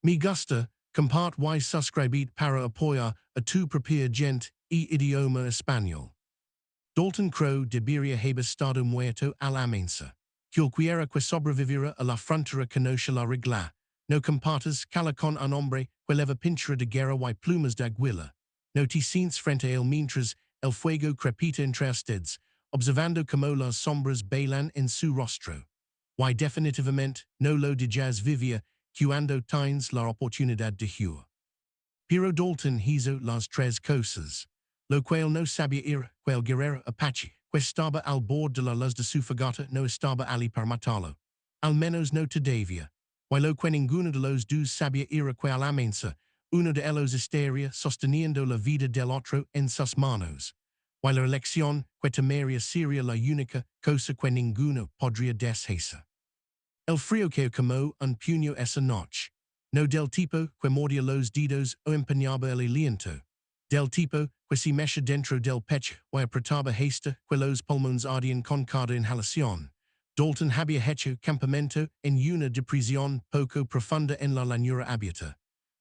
Mi gusta, compart y suscribit para apoyar a tu propia gente e idioma español. Dalton Crowe debería haber estado muerto al Amanecer. Qualquiera que sobreviviera a la frontera conoce la regla. No compartas cala con un hombre que leva pintura de guerra y plumas de aguila. No te sientes frente a él mientras el fuego crepita entre ustedes, observando como las sombras bailan en su rostro. Y definitivamente no lo dejas vivir cuando tienes la oportunidad de huir. Pero Dalton hizo las tres cosas. Lo cual no sabía era que el guerrero Apache, que estaba al bord de la luz de su fogata, no estaba allí para matarlo. Al menos no todavía. Y lo que ninguno de los dos sabía era que al amanecer, uno de ellos estaría sosteniendo la vida del otro en sus manos. Y la elección que tomaría sería la única cosa que ninguno podría deshacer. El frío que como un puño esa noche. No del tipo que mordía los dedos o empeñaba el aliento. Del tipo que se mecha dentro del pecho y apretaba hasta que los pulmones ardían con cada inhalación. Dalton había hecho campamento en una depresión poco profunda en la llanura abierta.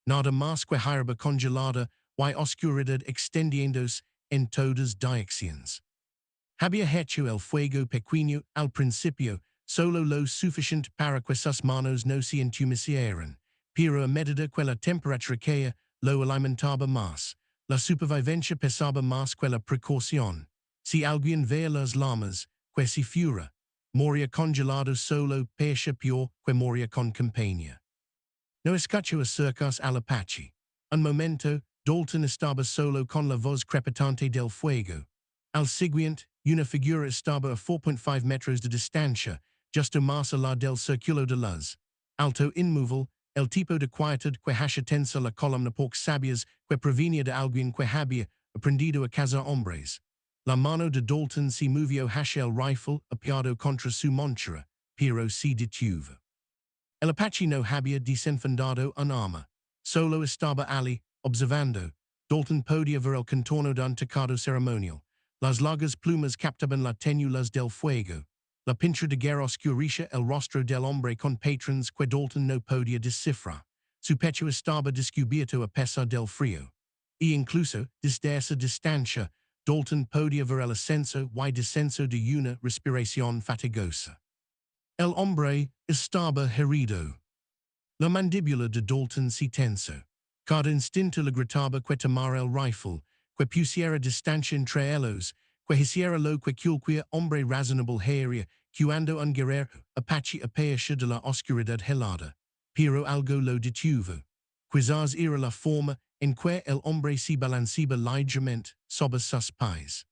Nada más que hierba congelada y oscuridad extendiéndose en todas direcciones. Había hecho el fuego pequeño al principio, solo lo suficiente para que sus manos no se entumecieran, pero a medida que la temperatura caía, lo alimentaba más. La supervivencia pesaba más que la precaución. Si alguien veía las llamas, que si fuera, moría congelado solo pecha peor que moría con compañía. No escuchó acercarse al Apache. Un momento, Dalton estaba solo con la voz crepitante del fuego. Al siguiente, una figura estaba a 4.5 metros de distancia, justo más allá del círculo de luz. Alto inmóvil, el tipo de quietud que hace tensa la columna por sabias que provenía de alguien que había aprendido a cazar hombres. La mano de Dalton se movió hacia el rifle apoyado contra su montura, pero se detuvo. El Apache no había desenfundado un arma. Solo estaba allí, observando. Dalton podía ver el contorno de un tocado ceremonial. Las largas plumas captaban la tenue luz del fuego. La pintura de guerra oscurecía el rostro del hombre con patrones que Dalton no podía descifrar. Su pecho estaba descubierto a pesar del frío. E incluso, desde esa distancia, Dalton podía ver el ascenso y descenso de una respiración fatigosa. El hombre estaba herido. La mandíbula de Dalton se tensó. Cada instinto le gritaba que tomara el rifle, que pusiera distancia entre ellos, que hiciera lo que cualquier hombre razonable haría cuando un guerrero Apache aparecía de la oscuridad helada. Pero algo lo detuvo. Quizás era la forma en que el hombre se balanceaba ligeramente sobre sus pies.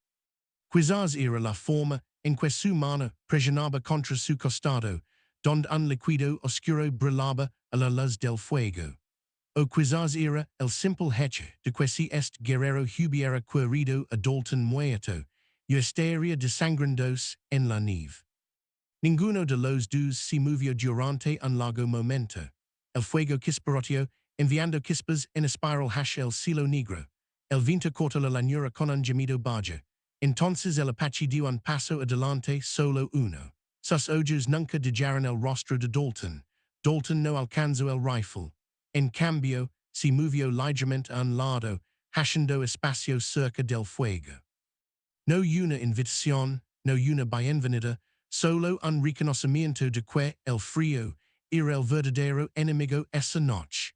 Quizás era la forma en que su mano presionaba contra su costado, donde un líquido oscuro brillaba a la luz del fuego. O quizás era el simple hecho de que si este guerrero hubiera querido a Dalton muerto, y estaría desangrándose en la nieve. Ninguno de los dos se movió durante un largo momento. El fuego chisperoteó, enviando chispas en espiral hacia el cielo negro. El viento cortó la llanura con un gemido bajo. Entonces el Apache dio un paso adelante, solo uno. Sus ojos nunca dejaron el rostro de Dalton. Dalton no alcanzó el rifle. En cambio, se movió ligeramente a un lado, haciendo espacio cerca del fuego. No una invitación, no una bienvenida, solo un reconocimiento de que el frío era el verdadero enemigo esa noche.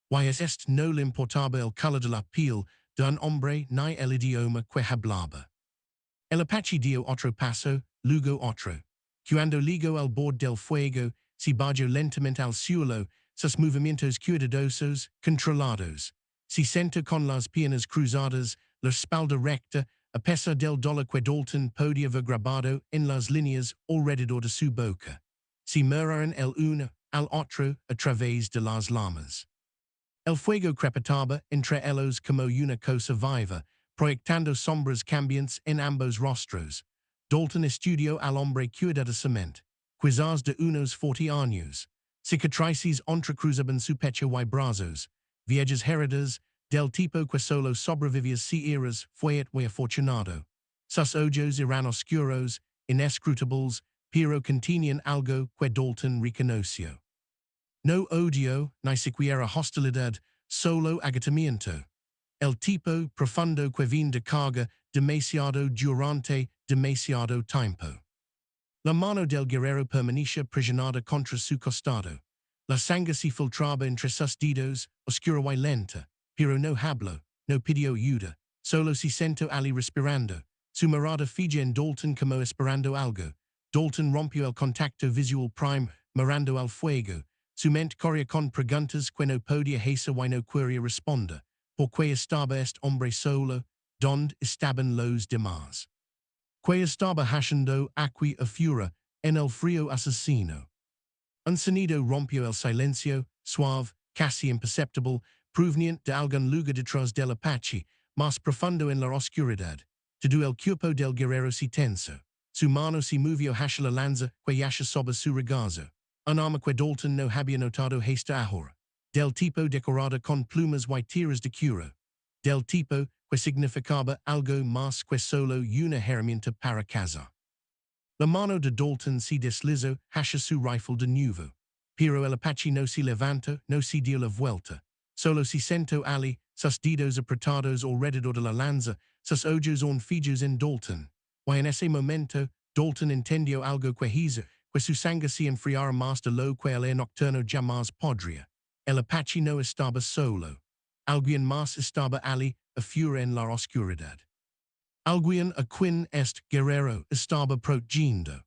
Y a este no le importaba el color de la piel de un hombre ni el idioma que hablaba. El Apache dio otro paso, luego otro. Cuando llegó al borde del fuego, se bajó lentamente al suelo, sus movimientos cuidadosos, controlados. Se sentó con las piernas cruzadas, la espalda recta, a pesar del dolor que Dalton podía ver grabado en las líneas alrededor de su boca. Se miraron el uno al otro a través de las llamas. El fuego crepitaba entre ellos como una cosa viva, proyectando sombras cambiantes en ambos rostros. Dalton estudió al hombre cuidadosamente, quizás de unos 40 años. Cicatrices entrecruzaban su pecho y brazos, viejas heridas, del tipo que solo sobrevivía si eras fuerte y afortunado. Sus ojos eran oscuros, inescrutables, pero contenían algo que Dalton reconoció. No odio, ni siquiera hostilidad, solo agotamiento. El tipo profundo que vin de carga demasiado durante demasiado tiempo. La mano del guerrero permanecía presionada contra su costado. La sangre se filtraba entre sus dedos, oscura y lenta, pero no habló, no pidió ayuda, solo se sentó allí respirando. Su mirada fija en Dalton como esperando algo. Dalton rompió el contacto visual prime, mirando al fuego. Su mente corría con preguntas que no podía hacer y no quería responder. ¿Por qué estaba este hombre solo? ¿Dónde estaban los demás? ¿Qué estaba haciendo aquí afuera, en el frío asesino? Un sonido rompió el silencio, suave, casi imperceptible, proveniente de algún lugar detrás del Apache, más profundo en la oscuridad. Todo el cuerpo del guerrero se tensó. Su mano se movió hacia la lanza que yacía sobre su regazo. Un arma que Dalton no había notado hasta ahora. Del tipo decorada con plumas y tiras de cuero. Del tipo que significaba algo más que solo una herramienta para cazar. La mano de Dalton se deslizó hacia su rifle de nuevo. Pero el Apache no se levantó, no se dio la vuelta. Solo se sentó allí, sus dedos apretados alrededor de la lanza, sus ojos fijos en Dalton. Y en ese momento, Dalton entendió algo que hizo, que su sangre se enfriara más de lo que el aire nocturno jamás podría. El Apache no estaba solo. Alguien más estaba allí, afuera en la oscuridad. Alguien a quien este guerrero estaba protegiendo.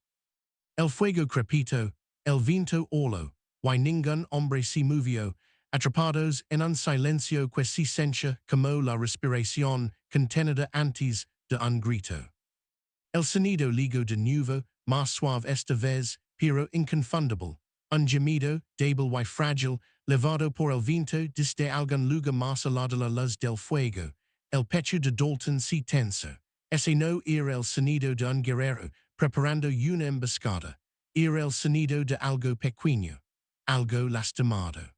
El fuego crepitó, el viento olo, y ningún hombre se movió, atrapados en un silencio que se sentía como la respiración contenida antes de un grito. El sonido llegó de nuevo, más suave esta vez, pero inconfundible, un gemido, débil y frágil, levado por el viento desde algún lugar más allá de la luz del fuego. El pecho de Dalton se tensó. Ese no era el sonido de un guerrero preparando una emboscada. Era el sonido de algo pequeño, algo lastimado.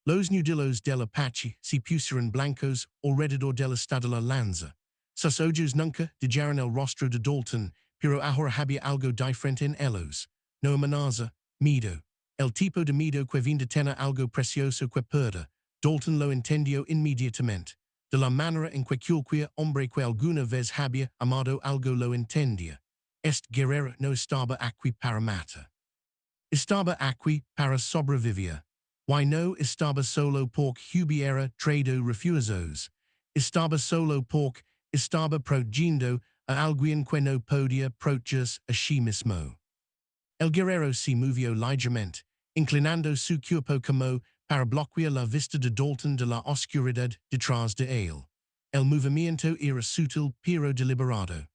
Los nudillos del Apache se pusieron blancos alrededor del estado de la lanza. Sus ojos nunca dejaron el rostro de Dalton, pero ahora había algo diferente en ellos. No amenaza, miedo. El tipo de miedo que vinda tener algo precioso que perder. Dalton lo entendió inmediatamente. De la manera en que cualquier hombre que alguna vez había amado algo lo entendía. Este guerrero no estaba aquí para matar. Estaba aquí para sobrevivir. Y no estaba solo porque hubiera traído refuerzos. Estaba solo porque estaba protegiendo a alguien que no podía protegerse a sí mismo. El guerrero se movió ligeramente, inclinando su cuerpo como para bloquear la vista de Dalton de la oscuridad detrás de él. El movimiento era sutil pero deliberado.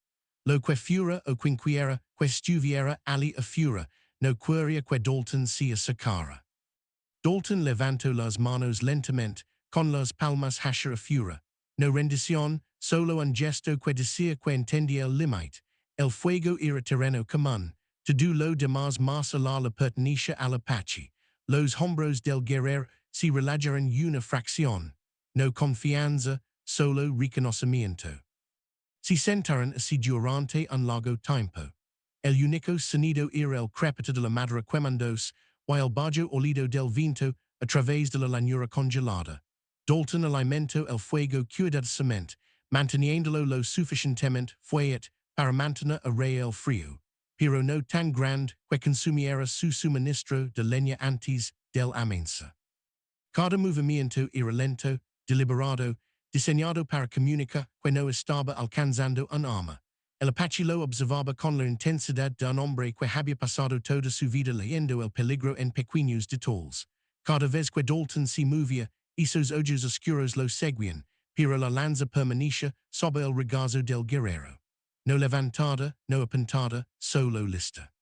Lo que fuera o quinquiera que estuviera allí afuera, no quería que Dalton se acercara. Dalton levantó las manos lentamente, con las palmas hacia afuera. No rendición, solo un gesto que decía que entendía el límite. El fuego era terreno común. Todo lo demás más allá le pertenecía al Apache. Los hombros del guerrero se relajaron una fracción. No confianza, solo reconocimiento. Se sentaron así durante un largo tiempo. El único sonido era el crepito de la madera quemándose, y el bajo olido del viento a través de la llanura congelada. Dalton alimentó el fuego cuidadosamente, manteniéndolo lo suficientemente fuerte para mantener a raya el frío, pero no tan grande que consumiera su suministro de leña antes del amanecer. Cada movimiento era lento, deliberado, diseñado para comunicar que no estaba alcanzando un arma. El Apache lo observaba con la intensidad de un hombre que había pasado toda su vida leyendo el peligro en pequeños detalles. Cada vez que Dalton se movía, esos ojos oscuros lo seguían, pero la lanza permanecía sobre el regazo del guerrero. No levantada, no apuntada, solo lista.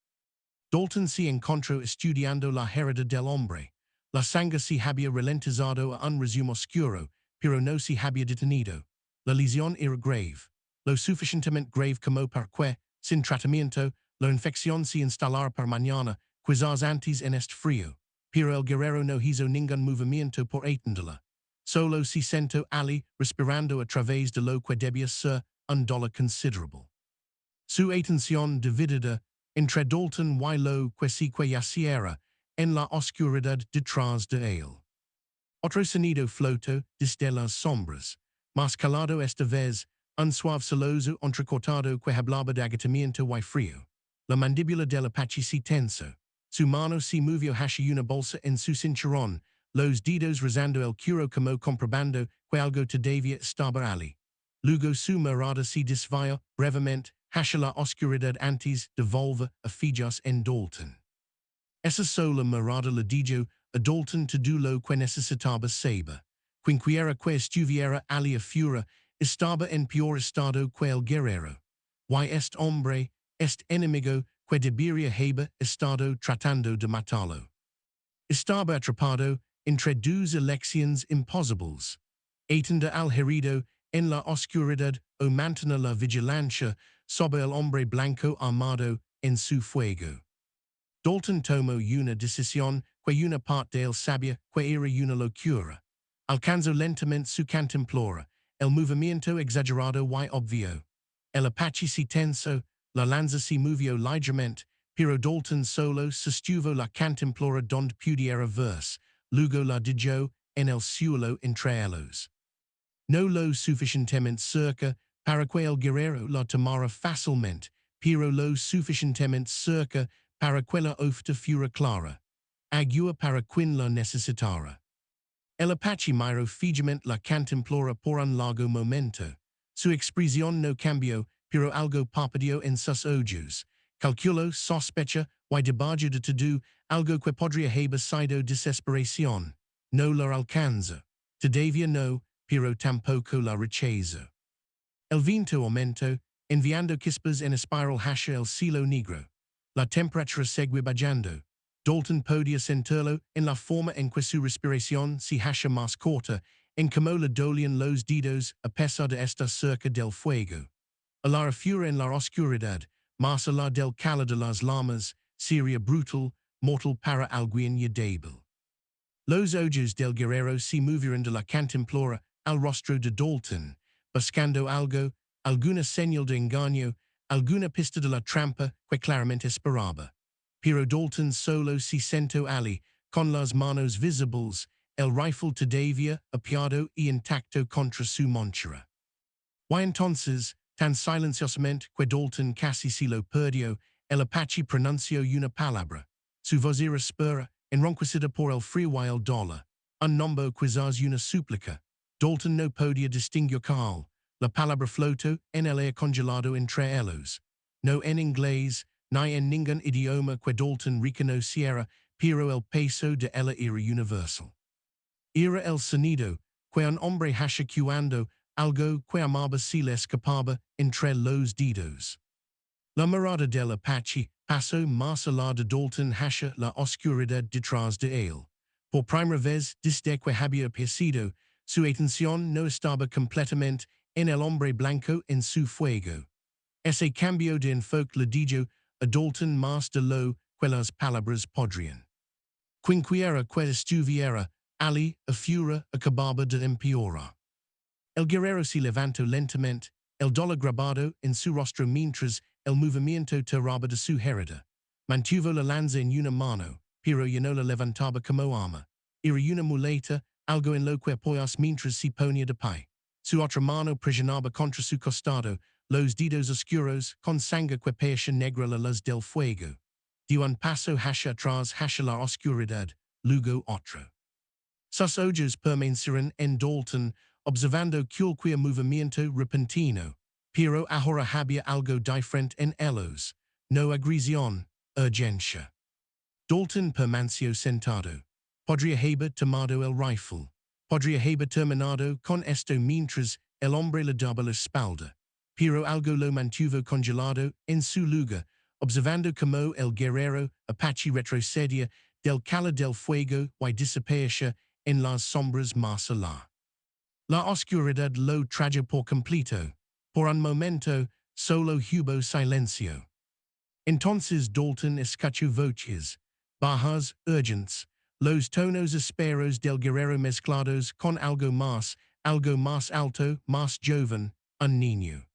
Dalton se encontró estudiando la herida del hombre. La sangre se había ralentizado a un ritmo oscuro, pero no se había detenido. La lesión era grave. Lo suficientemente grave como para que, sin tratamiento, la infección se instalara para mañana, quizás antes en este frío. Pero el guerrero no hizo ningún movimiento por atenderla. Solo se sentó allí, respirando a través de lo que debía ser un dolor considerable. Su atención dividida entre Dalton y lo que se yaciera en la oscuridad detrás de él. Otro sonido floto desde las sombras, más calado esta vez, un suave celoso entrecortado que hablaba de agotamiento y frío. La mandíbula del Apache se tensó. Su mano se movió hacia una bolsa en su cinturón, los dedos rozando el cuero como comprobando que algo todavía estaba allí. Luego su mirada se desvió brevemente hacia la oscuridad antes de volver a fijarse en Dalton. Esa sola mirada le dijo a Dalton todo lo que necesitaba saber. Quinquiera que estuviera allí afuera estaba en peor estado que el guerrero. Y este hombre, este enemigo que debería haber estado tratando de matarlo. Estaba atrapado entre dos elecciones imposibles. Atender al herido en la oscuridad o mantener la vigilancia sobre el hombre blanco armado en su fuego. Dalton tomó una decisión que una parte de él sabía que era una locura. Alcanzó lentamente su cantimplora, el movimiento exagerado y obvio. El Apache se tensó, la lanza se movió ligeramente, pero Dalton solo sostuvo la cantimplora donde pudiera verse, luego la dejó en el suelo entre ellos. No lo suficientemente cerca para que el guerrero la tomara fácilmente, pero lo suficientemente cerca para que la ofta fuera clara. Agua para quien la necesitara. El Apache miró fijamente la cantimplora por un largo momento. Su expresión no cambió, pero algo parpadeó en sus ojos. Calculó, sospecha, y debajo de todo, algo que podría haber sido desesperación. No la alcanza. Todavía no, pero tampoco la rechazo. El viento aumentó, enviando chispas en espiral hacia el cielo negro. La temperatura seguía bajando. Dalton podía sentirlo en la forma en que su respiración se hacía más corta, en como le dolían los dedos a pesar de estar cerca del fuego. A la afuera en la oscuridad, más allá del calor de las llamas, sería brutal, mortal para alguien ya débil. Los ojos del guerrero se movieron de la cantimplora al rostro de Dalton, buscando algo, alguna señal de engaño, alguna pista de la trampa que claramente esperaba. Pero Dalton solo se sentó allí, con las manos visibles, el rifle todavía apiado y intacto contra su montura. Y entonces, tan silenciosamente que Dalton casi se lo perdió, el Apache pronunció una palabra. Su voz era áspera, enronquecida por el frío y el dolor. Un nombre quizás una súplica. Dalton no podía distinguir cuál. La palabra flotó en el aire congelado entre ellos. No en inglés, ni en ningún idioma que Dalton reconociera, pero el peso de ella era universal. Era el sonido que un hombre hacía cuando algo que amaba se le escapaba entre los dedos. La mirada del Apache pasó más allá de Dalton hacia la oscuridad detrás de él. Por primera vez desde que había aparecido, su atención no estaba completamente en el hombre blanco en su fuego. Ese cambio de enfoque le dijo a Dalton más de lo que las palabras podrían. Quinquiera que estuviera allí afuera acababa de empeorar. El guerrero se levantó lentamente, el dolor grabado en su rostro mientras el movimiento terrible de su herida. Mantuvo la lanza en una mano, pero ya no la levantaba como arma. Era una muleta, algo en lo que apoyarse mientras se ponía de pie. Su otra mano presionaba contra su costado, los dedos oscuros, con sangre que parecía negra la luz del fuego. Dio un paso hacia atrás hacia la oscuridad, luego otro. Sus ojos permanecieron en Dalton, observando cualquier movimiento repentino, pero ahora había algo diferente en ellos, no agresión, urgencia. Dalton permaneció sentado. Podría haber tomado el rifle. Podría haber terminado con esto mientras el hombre le daba la espalda. Pero algo lo mantuvo congelado en su lugar, observando como el guerrero Apache retrocedía del calor del fuego y desaparecía en las sombras más allá. La oscuridad lo trajo por completo. Por un momento, solo hubo silencio. Entonces Dalton escuchó voces, bajas, urgentes, los tonos ásperos del guerrero mezclados con algo más alto, más joven, un niño.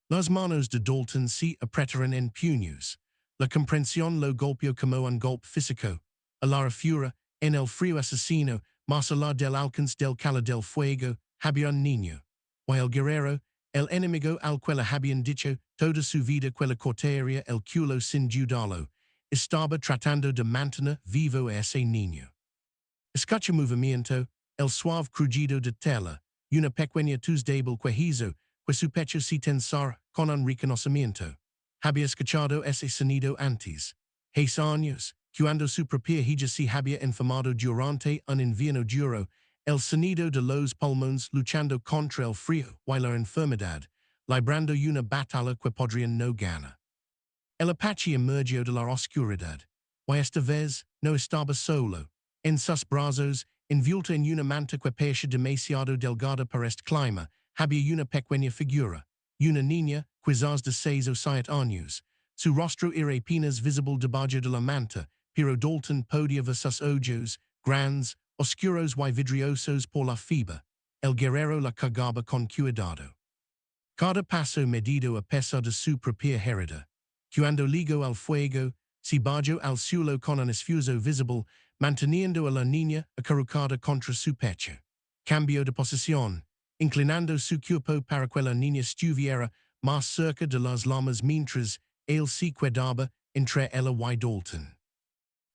Las manos de Dalton se apretaron en puños. La comprensión lo golpeó como un golpe físico. a la fura, en el frío asesino, más allá del alcance del cala del fuego, había un niño. Y el guerrero, el enemigo al quella habían dicho, toda su vida quella corteria el culo sin dudarlo, estaba tratando de mantener vivo ese niño. Escucha movimiento, el suave crujido de tela, una pequeña tus débil quejizo, que su pecho si tensar con un reconocimiento. Había escuchado ese sonido antes. 6 años, cuando su propia hija se había enfermado durante un invierno duro, el sonido de los pulmones luchando contra el frío y la enfermedad, librando una batalla que podrían no ganar. El Apache emergió de la oscuridad, y esta vez no estaba solo. En sus brazos, envuelta en una manta que parecía demasiado delgada para este clima, había una pequeña figura, una niña, quizás de 6 o 7 años. Su rostro era apenas visible debajo de la manta, pero Dalton podía ver sus ojos, grandes, oscuros y vidriosos por la fiebre. El guerrero la cargaba con cuidado. Cada paso medido a pesar de su propia herida. Cuando ligó al fuego, se bajó al suelo con un esfuerzo visible, manteniendo a la niña acurrucada contra su pecho. Cambió de posición, inclinando su cuerpo para que la niña estuviera más cerca de las llamas mientras él se quedaba entre ella y Dalton.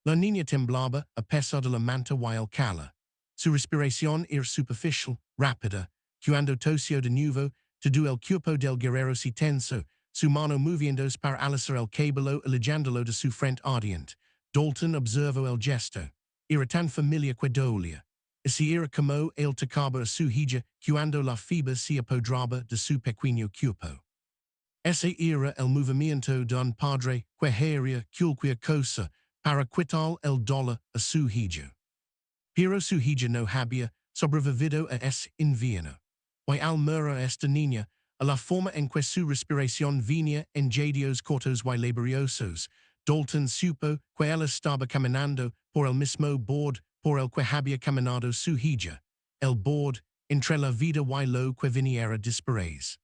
La niña temblaba a pesar de la manta y el cala. Su respiración era superficial, rápida, cuando tosió de nuevo, todo el cuerpo del guerrero se tensó, su mano moviéndose para alisar el cabello alejándolo de su frente ardiente. Dalton observó el gesto. Era tan familiar que dolía. Así era como él tocaba a su hija cuando la fiebre se apoderaba de su pequeño cuerpo. Ese era el movimiento de un padre que haría cualquier cosa para quitar el dolor a su hija. Pero su hija no había sobrevivido a ese invierno. Y al mirar a esta niña, a la forma en que su respiración venía en jadios cortos y laboriosos, Dalton supo que él estaba caminando por el mismo bord por el que había caminado su hija, el bord entre la vida y lo que viniera después.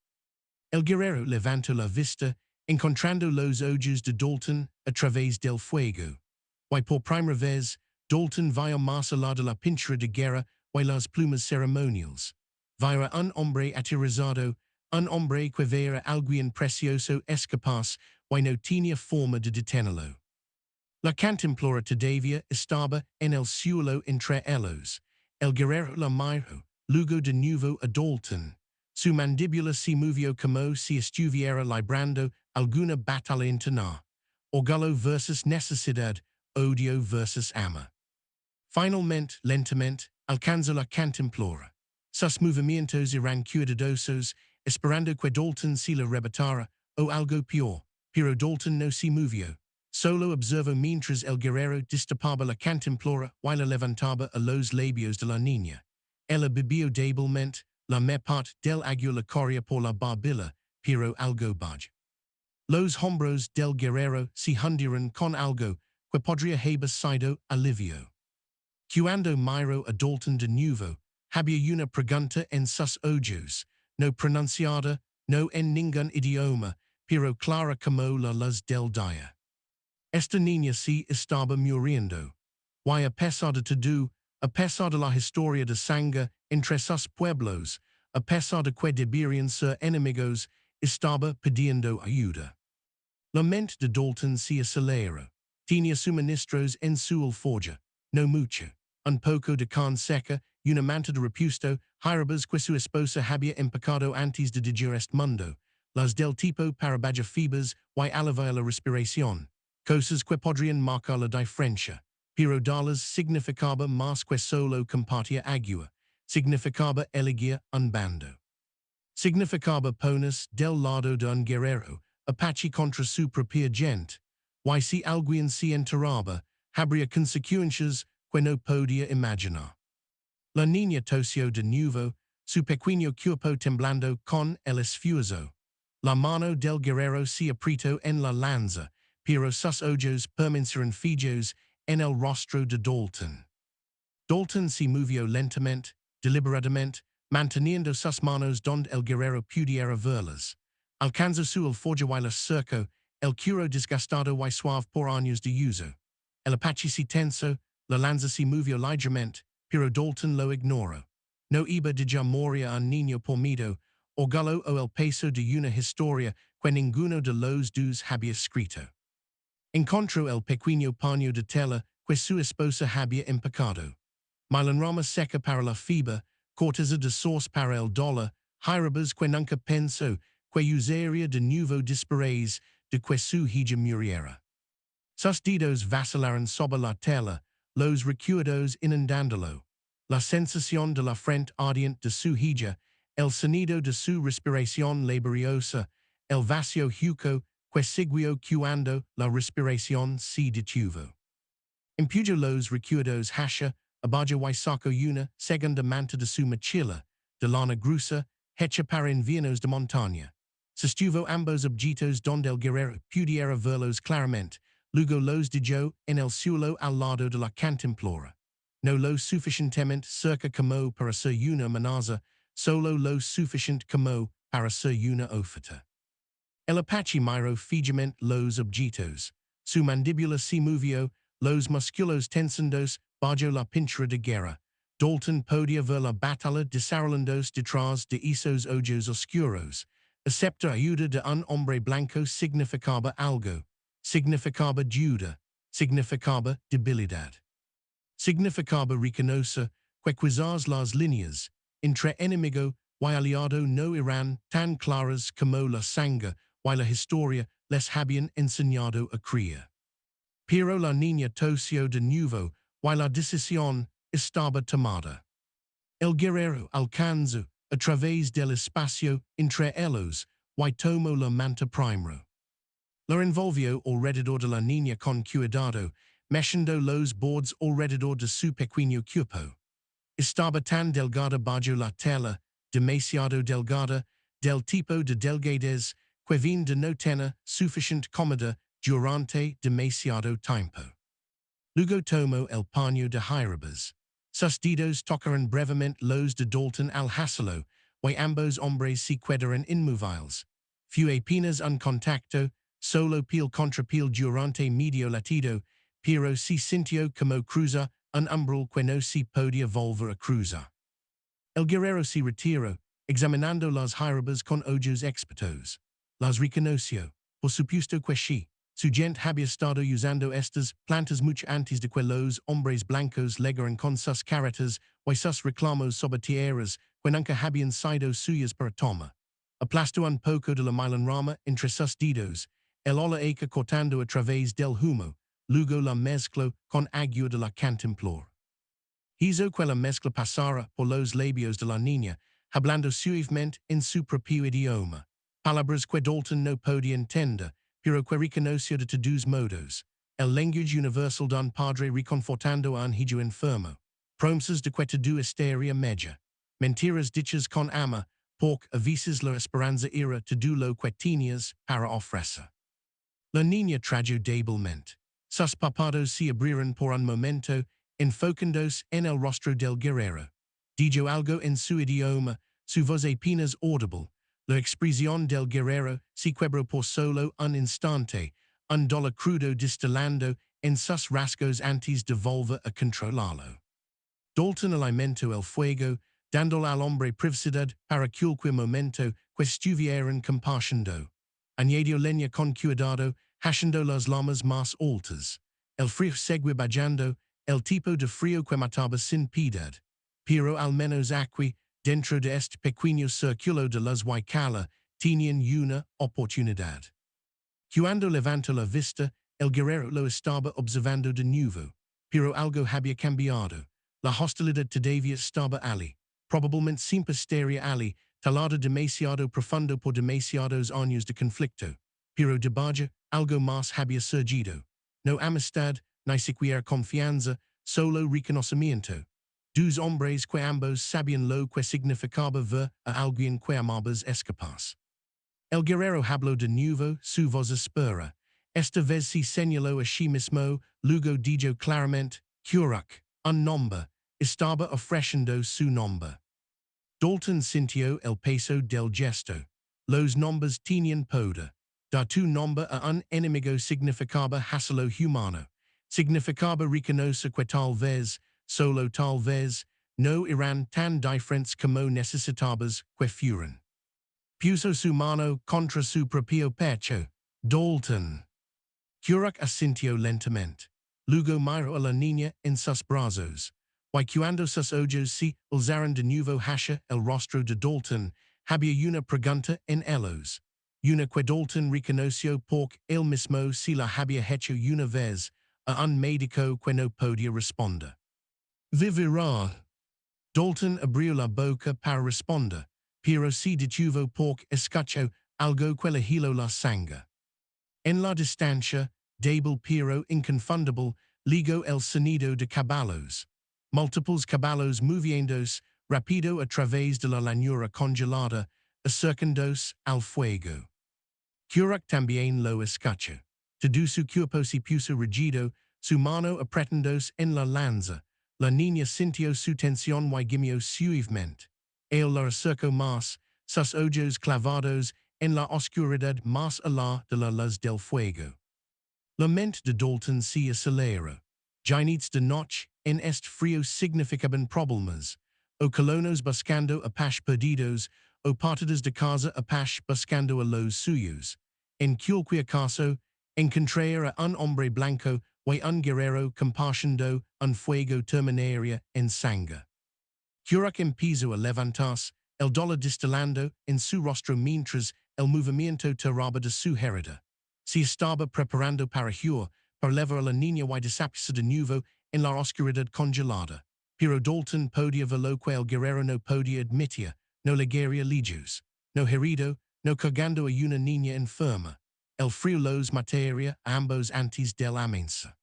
El guerrero levantó la vista, encontrando los ojos de Dalton a través del fuego. Y por primera vez, Dalton vio más allá de la pintura de guerra y las plumas ceremoniales. Vio un hombre aterrorizado, un hombre que veía algo precioso escaparse y no tenía forma de detenerlo. La cantimplora todavía estaba en el suelo entre ellos. El guerrero la miró, luego de nuevo a Dalton. Su mandíbula se movió como si estuviera librando alguna batalla interna. Orgullo versus necesidad, odio versus amor. Finalmente, lentamente, alcanzó la cantimplora. Sus movimientos eran cuidadosos, esperando que Dalton se la arrebatara, o algo peor, pero Dalton no se movió. Solo observó mientras el guerrero destapaba la cantimplora y la levantaba a los labios de la niña. Ella bebió débilmente, la parte del agua la corría por la barbilla, pero algo bajo. Los hombros del guerrero se hundieron con algo que podría haber sido alivio. Cuando miró a Dalton de nuevo, había una pregunta en sus ojos, no pronunciada, no en ningún idioma, pero clara como la luz del día. Esta niña se estaba muriendo. Y a pesar de todo, a pesar de la historia de sangre entre sus pueblos, a pesar de que deberían ser enemigos, estaba pidiendo ayuda. La mente de Dalton se aceleró. Tenía suministros en su alforja, no mucho. Un poco de carne seca, una manta de repuesto, hierbas que su esposa había empacado antes de dejar este mundo, las del tipo para bajar fibras y aliviar la respiración. Cosas que podrían marcar la diferencia, pero darles significaba más que solo compartir agua, significaba elegir un bando. Significaba ponerse del lado de un guerrero, Apache contra su propia gente, y si alguien se enteraba, habría consecuencias que no podía imaginar. La niña tosió de nuevo, su pequeño cuerpo temblando con el esfuerzo. La mano del guerrero se apretó en la lanza, pero sus ojos permanecieron fijos en el rostro de Dalton. Dalton se movió lentamente, deliberadamente, manteniendo sus manos donde el guerrero pudiera verlas. Alcanzó su alforja y la cercó, el cuero desgastado y suave por años de uso. El Apache se tensó, la lanza si movio ligeramente, pero Dalton lo ignoro. No iba de ya moria a niño pormido, orgullo o el peso de una historia que ninguno de los dos había escrito. Encontró el pequeño paño de tela que su esposa había empacado. Milanrama seca para la fibra, corteza de sauce para el dólar, hirabas que nunca pensó que usaría de nuevo después de que su hija muriera. Sus dedos vacilaron sobre la tela, los recuerdos inundándolo. La sensación de la frente ardiente de su hija, el sonido de su respiración laboriosa, el vacío hueco que siguió cuando la respiración se detuvo. Empujó los recuerdos hacia abajo y sacó una segunda manta de su mochila, de lana gruesa, hecha para inviernos de montaña. Sostuvo ambos objetos donde el guerrero pudiera verlos claramente, luego los dejó en el suelo al lado de la cantimplora. No lo suficientemente cerca como para ser una amenaza, solo lo suficiente como para ser una oferta. El Apache miró fijamente los objetos. Su mandíbula se movió, los músculos tensandos bajo la pintura de guerra. Dalton podía ver la batalla desarrollándose detrás de esos ojos oscuros. Aceptar ayuda de un hombre blanco significaba algo. Significaba duda. Significaba debilidad. Significaba reconocer que quizás las líneas entre enemigo y aliado no eran tan claras como la sangre y la historia les habían enseñado a creer. Pero la niña tosió de nuevo y la decisión estaba tomada. El guerrero alcanzó a través del espacio entre ellos y tomó la manta primero. Lo envolvió alrededor de la niña con cuidado, meciendo los bordes alrededor de su pequeño cuerpo. Estaba tan delgada bajo la tela, demasiado delgada, del tipo de delgadez que vin de no tener suficiente comida durante demasiado tiempo. Luego tomó el paño de hirabas. Sus dedos tocaron brevemente los de Dalton al hacerlo, y ambos hombres se quedaron inmóviles. Fue apenas un contacto, solo piel contra piel durante medio latido, pero se sintió como cruzar un umbral que no se podía volver a cruzar. El guerrero se retiró, examinando las hirabas con ojos expertos. Las reconoció, por supuesto que sí. Su gente había estado usando estas plantas mucho antes de que los hombres blancos llegaran con sus carretas y sus reclamos sobre tierras que nunca habían sido suyas para tomar. Aplastó un poco de la milanrama entre sus dedos, el ola eca cortando a través del humo, luego la mezcló con agua de la cantimplora. Hizo que la mezcla pasara por los labios de la niña, hablando suavemente en su propio idioma. Palabras que Dalton no podía entender, pero que reconoció de todos modos. El lenguaje universal d'un padre reconfortando a un hijo enfermo. Promesas de que todo estaría mejor. Mentiras dichas con amor, porque a veces la esperanza era todo lo que tenías para ofrecer. La niña tragó débilmente. Sus párpados se abrieron por un momento, enfocándose en el rostro del guerrero. Dijo algo en su idioma, su voz apenas audible. La expresión del guerrero se quebró por solo un instante, un dolor crudo distilando en sus rasgos antes de volver a controlarlo. Dalton alimentó el fuego, dando al hombre privacidad para cualquier momento que estuvieran compartiendo. Añadió leña con cuidado, hachando las llamas más altas. El frío seguía bajando, el tipo de frío que mataba sin piedad. Pero al menos aquí, dentro de este pequeño círculo de luz y calor, tenían una oportunidad. Cuando levantó la vista, el guerrero lo estaba observando de nuevo, pero algo había cambiado. La hostilidad todavía estaba allí. Probablemente siempre estaría allí, talada demasiado profundo por demasiados años de conflicto. Pero debajo, algo más había surgido. No amistad, ni siquiera confianza, solo reconocimiento. Dos hombres que ambos sabían lo que significaba ver a alguien que amabas escapas. El guerrero habló de nuevo, su voz áspera. Esta vez se señaló a sí mismo, luego dijo claramente, Curak, un nombre, estaba ofreciendo su nombre. Dalton sintió el peso del gesto. Los nombres tenían poder. Dar tu nombre a un enemigo significaba hacerlo humano. significaba reconoce que tal vez, solo tal vez, no eran tan diferentes como necesitabas que fueran. Puso su mano contra su propio pecho. Dalton. Curac asintió lentamente. Luego miró a la niña en sus brazos. Y cuando sus ojos se alzaron de nuevo hacia el rostro de Dalton, había una pregunta en ellos. Una que Dalton reconoció porque él mismo se la había hecho una vez a un médico que no podía responder. Vivirá. Dalton abrió la boca para responder, pero se detuvo porque escuchó algo que le heló la sangre. En la distancia, débil pero inconfundible, ligó el sonido de caballos. Múltiples caballos moviéndose rápido a través de la llanura congelada, acercándose al fuego. Curac también lo escuchó. Todo su cuerpo se puso rígido, su mano apretándose en la lanza. La niña sintió su tensión y gimió suavemente. Él la acercó más, sus ojos clavados en la oscuridad más allá de la luz del fuego. La mente de Dalton se aceleró. Jainits de noche en este frío significaban problemas. O colonos buscando Apache perdidos, o partidas de casa Apache buscando a los suyos. En cualquier caso, encontrar a un hombre blanco y un guerrero compartiendo un fuego terminaría en sangre. Curac empezó a levantarse, el dolor distilando en su rostro mientras el movimiento terrible de su herida. Se estaba preparando para huir, para levar a la niña y desaparecer de nuevo en la oscuridad congelada. Pero Dalton podía ver lo que el guerrero no podía admitir, no legaría lejos, no herido, no cargando a una niña enferma. El frío los mataría a ambos antes del amanecer.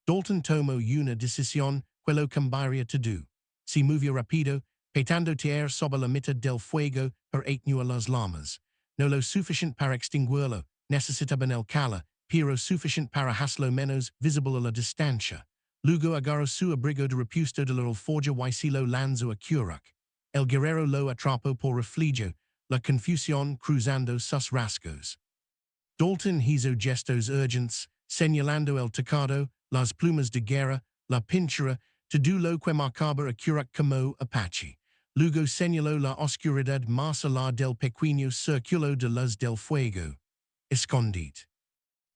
Dalton tomó una decisión que lo cambiaría todo. Se movió rápido, petando tierra sobre la mitad del fuego para atenuar las llamas. No lo suficiente para extinguirlo, necesitaban el calor, pero suficiente para hacerlo menos visible a la distancia. Luego agarró su abrigo de repuesto de la alforja y se lo lanzó a Curac. El guerrero lo atrapó por refugio, la confusión cruzando sus rasgos. Dalton hizo gestos urgentes, señalando el tecado, las plumas de guerra, la pintura, todo lo que marcaba a Curac como Apache. Luego señaló la oscuridad más allá del pequeño círculo de luz del fuego. Escondite.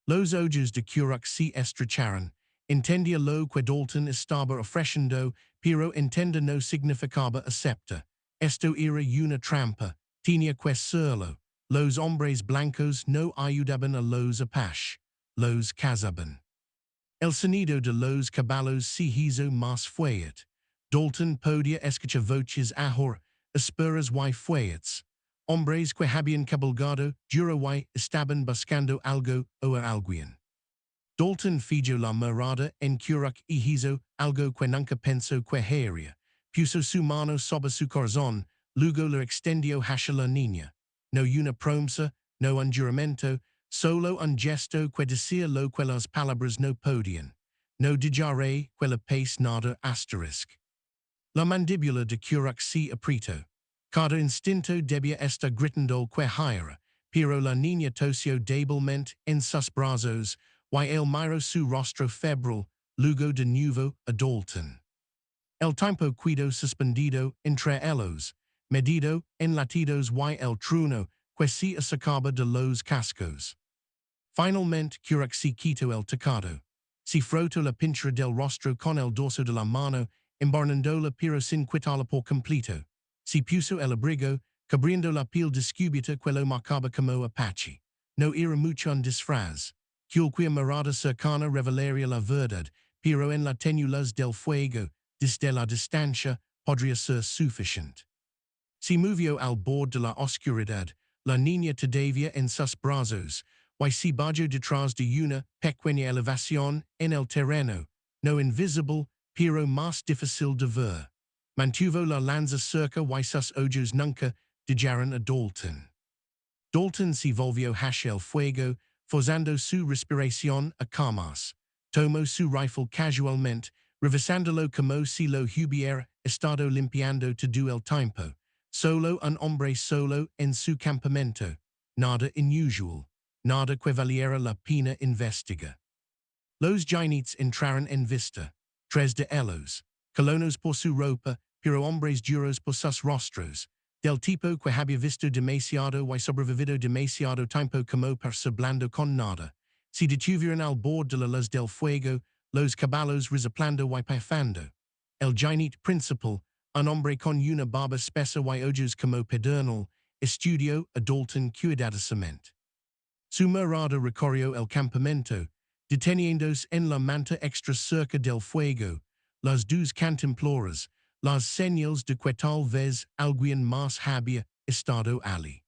Los ojos de Curac se estrecharon. Entendía lo que Dalton estaba ofreciendo, pero entender no significaba aceptar. Esto era una trampa. Tenía que serlo. Los hombres blancos no ayudaban a los Apache. Los cazaban. El sonido de los caballos se hizo más fuerte. Dalton podía escuchar voces ahora, ásperas y fuertes. Hombres que habían cabalgado duro y estaban buscando algo o a alguien. Dalton fijó la mirada en Curac y hizo algo que nunca pensó que haría. Puso su mano sobre su corazón, luego lo extendió hacia la niña. No una promesa, no un juramento, solo un gesto que decía lo que las palabras no podían. No dijaré que la pace nada asterisk. La mandíbula de Curac se apretó. Cada instinto debía estar gritando que haya, pero la niña tosió débilmente en sus brazos, y él miró su rostro febril, luego de nuevo a Dalton. El tiempo quedó suspendido entre ellos, medido en latidos y el trueno que se acercaba de los cascos. Finalmente Curac se quitó el tecado. Se frotó la pintura del rostro con el dorso de la mano, embarnándola pero sin quitarla por completo. Se puso el abrigo, cubriendo la piel descubierta que lo marcaba como Apache. No era mucho un disfraz. Cualquier mirada cercana revelaría la verdad, pero en la tenue luz del fuego, desde la distancia, podría ser suficiente. Se movió al borde de la oscuridad, la niña todavía en sus brazos, y se bajó detrás de una pequeña elevación en el terreno, no invisible, pero más difícil de ver. Mantuvo la lanza cerca y sus ojos nunca dejaron a Dalton. Dalton se volvió hacia el fuego, forzando su respiración a calmarse. Tomó su rifle casualmente, revisándolo como si lo hubiera estado limpiando todo el tiempo. Solo un hombre solo en su campamento. Nada inusual. Nada que valiera la pena investigar. Los Ginetes entraron en vista. Tres de ellos. Colonos por su ropa, pero hombres duros por sus rostros. Del tipo que había visto demasiado y sobrevivido demasiado tiempo como para ser blando con nada. Si detuvieron al borde de la luz del fuego, los caballos resoplando y pifando. El ginete principal, un hombre con una barba espesa y ojos como pedernal, estudió a Dalton cuidadosamente. Su mirada recorrió el campamento, deteniéndose en la manta extra cerca del fuego, las dos cantimploras, las señales de que tal vez alguien más había estado allí.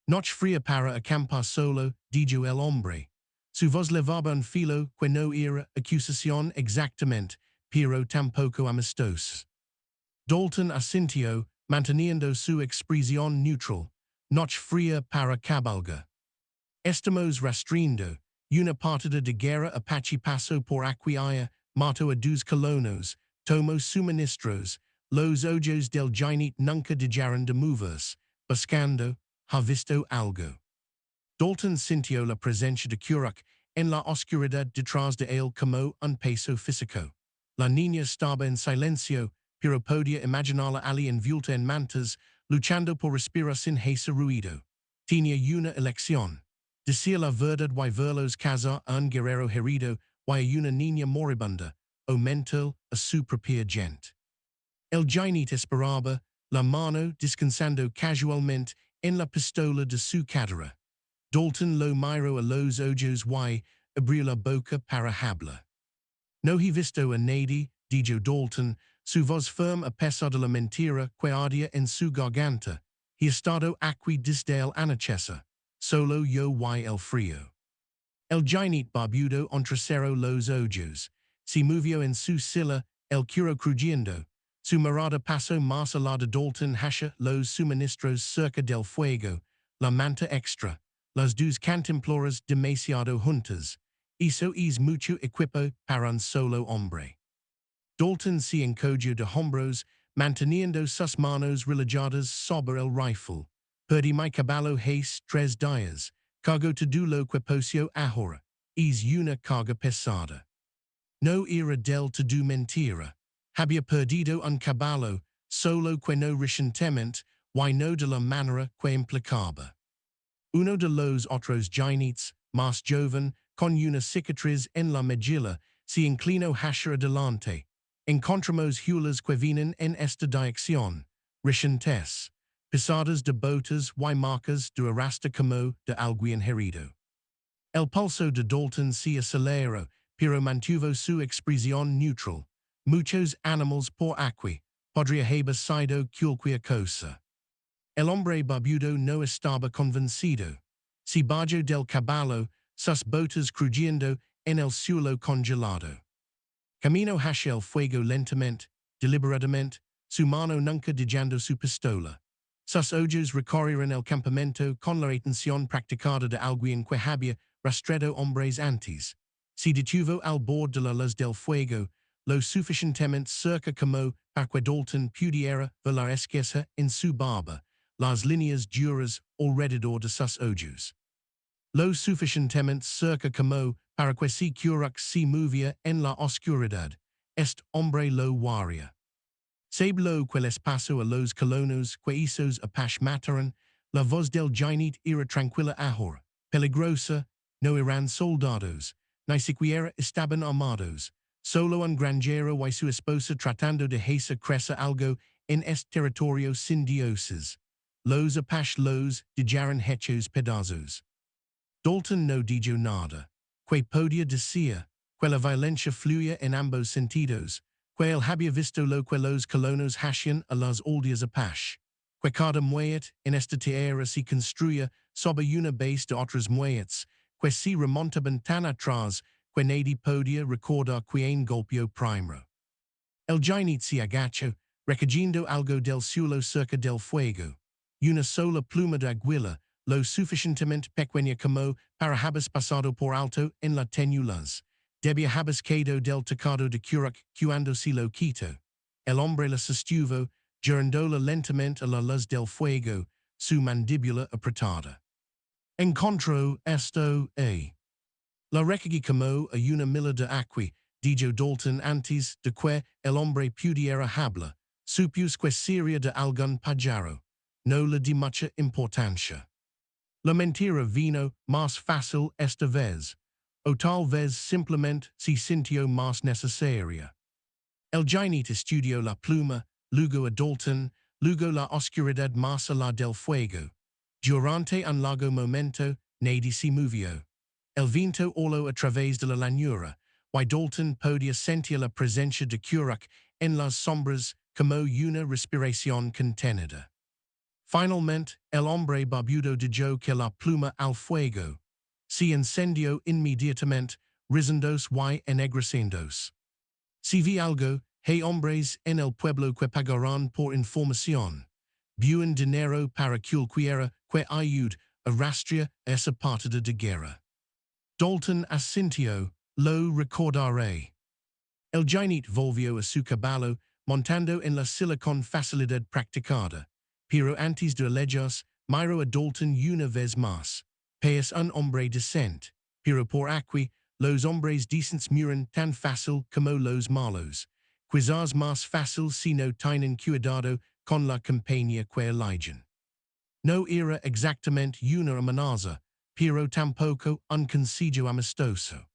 Noche fría para acampar solo, dijo el hombre. Su voz levaba un filo que no era acusación exactamente, pero tampoco amistosa. Dalton asintió, manteniendo su expresión neutral. Noche fría para cabalgar. Estamos rastreando una partida de guerra. Apache pasó por aquí y mató a dos colonos, tomó suministros. Los ojos del ginete nunca dejaron de moverse, buscando. ¿Ha visto algo? Dalton sintió la presencia de Kuruk en la oscuridad detrás de él como un peso físico. La niña estaba en silencio, pero podía imaginarla allí envuelta en mantas, luchando por respirar sin hacer ruido. Tenía una elección. Decir la verdad y verlos cazar a un guerrero herido y a una niña moribunda, o mental a su propia gente. El ginete esperaba, la mano descansando casualmente en la pistola de su cadera. Dalton lo miró a los ojos y abrió la boca para hablar. No he visto a nadie, dijo Dalton, su voz firme a pesar de la mentira que ardía en su garganta. He estado aquí desde el anochecer, solo yo y el frío. El ginete barbudo entrecerró los ojos. Se movió en su silla, el curo crujiendo. Su mirada pasó más allá de Dalton hacia los suministros cerca del fuego, la manta extra, las dos cantimploras demasiado juntas. Eso es mucho equipo para un solo hombre. Dalton se encogió de hombros, manteniendo sus manos relajadas sobre el rifle. Perdí mi caballo hace 3 días. Cargo todo lo que poseo ahora. Es una carga pesada. No era del todo mentira. Había perdido un caballo, solo que no recientemente, y no de la manera que implicaba. Uno de los otros ginetes, más joven, con una cicatriz en la mejilla, se inclinó hacia adelante. Encontramos hulas que vienen en esta dirección, recientes, pisadas de botas y marcas de arrastre como de alguien herido. El pulso de Dalton se aceleró, pero mantuvo su expresión neutral. Muchos animals por aquí, podría haber sido cualquier cosa. El hombre barbudo no estaba convencido. Se bajó del caballo, sus botas crujiendo en el suelo congelado. Camino hacia el fuego lentamente, deliberadamente, su mano nunca dejando su pistola. Sus ojos recorrieron el campamento con la atención practicada de alguien que había rastreado hombres antes. Se detuvo al borde de la luz del fuego, lo suficientemente cerca como para que Dalton pudiera ver la esqueza en su barba, las líneas duras alrededor de sus ojos. Lo suficientemente cerca como para que si Kuruk se movía en la oscuridad, este hombre lo waria. Sablo que les pasó a los colonos que esos Apache mataron, la voz del ginete era tranquila ahora, peligrosa, no eran soldados, ni siquiera estaban armados, solo un granjero y su esposa tratando de hacer crecer algo en este territorio sin dioses. Los Apache los dejaron hechos pedazos. Dalton no dijo nada. Que podía decir, que la violencia fluía en ambos sentidos, que él había visto lo que los colonos hacían a las aldeas Apache, que cada muelle en esta tierra se construía sobre una base de otros muelles, que se remontaban tan atrás que nadie podía recordar quién golpeó primero. El ginete se agachó, recogiendo algo del suelo cerca del fuego. Una sola pluma de aguila, lo suficientemente pequeña como para haber pasado por alto en la tenue luz. Debía haber caído del tocado de Kuruk cuando se lo quitó. El hombre la sostuvo, girándola lentamente a la luz del fuego, su mandíbula apretada. Encontró esto, La recigi como a una milla de aqui, dijo Dalton antes de que el hombre pudiera hablar, supuse que seria de algún pájaro, no le di mucha importancia. La mentira vino más fácil esta vez, o tal vez simplemente se sintió más necesaria. El ginete estudió la pluma, luego a Dalton, luego la oscuridad más allá del fuego. Durante un largo momento, nadie se movió. El viento oló a través de la llanura, y Dalton podía sentir la presencia de Kerouac en las sombras como una respiración contenida. Finalmente, el hombre barbudo dijo que la pluma al fuego se encendió inmediatamente, rizendos y ennegreciéndose. Si vi algo, hay hombres en el pueblo que pagarán por información. Buen dinero para cualquiera que ayude a rastrear esa partida de guerra. Dalton asintió, lo recordaré. El ginete volvió a su caballo, montando en la silla con facilidad practicada. Pero antes de alejarse, miró a Dalton una vez más. Es un hombre decente, pero por aquí, los hombres decentes mueren tan fácil como los malos. Quizás más fácil si no tienen cuidado con la compañía que eligen. No era exactamente una amenaza, pero tampoco un consejo amistoso.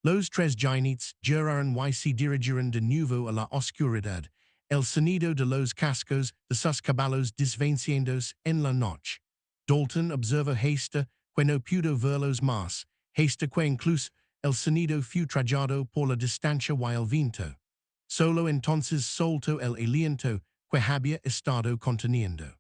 Los tres jinetes giraron y se dirigieron de nuevo a la oscuridad, el sonido de los cascos de sus caballos desvaneciéndose en la noche. Dalton observó hasta que no pudo verlos más, hasta que incluso el sonido fue tragado por la distancia y el viento. Solo entonces soltó el aliento que había estado conteniendo.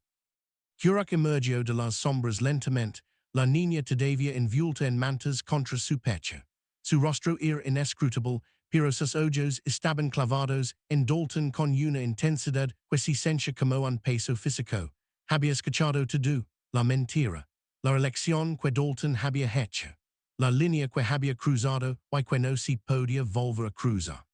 Kerouac emergió de las sombras lentamente, la niña todavía envuelta en mantas contra su pecho. Su rostro era inescrutable, pero sus ojos estaban clavados en Dalton con una intensidad que se sentía como un peso físico. Había escuchado todo, la mentira, la elección que Dalton había hecho, la línea que había cruzado y que no se podía volver a cruzar.